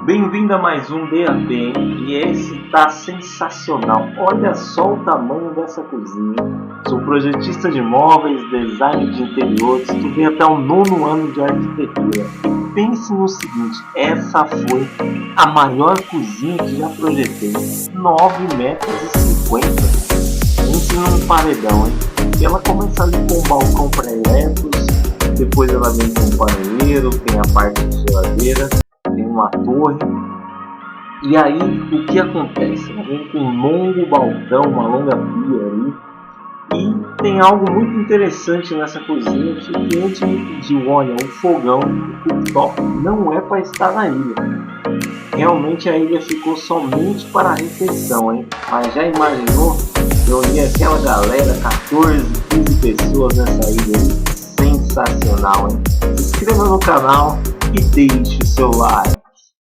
Bem-vindo a mais um DAP, e esse tá sensacional. Olha só o tamanho dessa cozinha. Sou projetista de móveis, design de interiores, estudei até o 9º ano de arquitetura. Pense no seguinte, essa foi a maior cozinha que já projetei, 9,50 metros. Pense num paredão, hein? E ela começa ali com um balcão para eletros, depois ela vem com um paneleiro, tem a parte de geladeira, tem uma torre. E aí o que acontece? Ela vem com um longo balcão, uma longa pia ali. E tem algo muito interessante nessa cozinha que o cliente me pediu: olha, o fogão, o cooktop não é para estar na ilha. Realmente a ilha ficou somente para a refeição, hein? Mas já imaginou reunir aquela galera, 14, 15 pessoas nessa ilha aí? Sensacional, hein? Se inscreva no canal e deixe o seu like.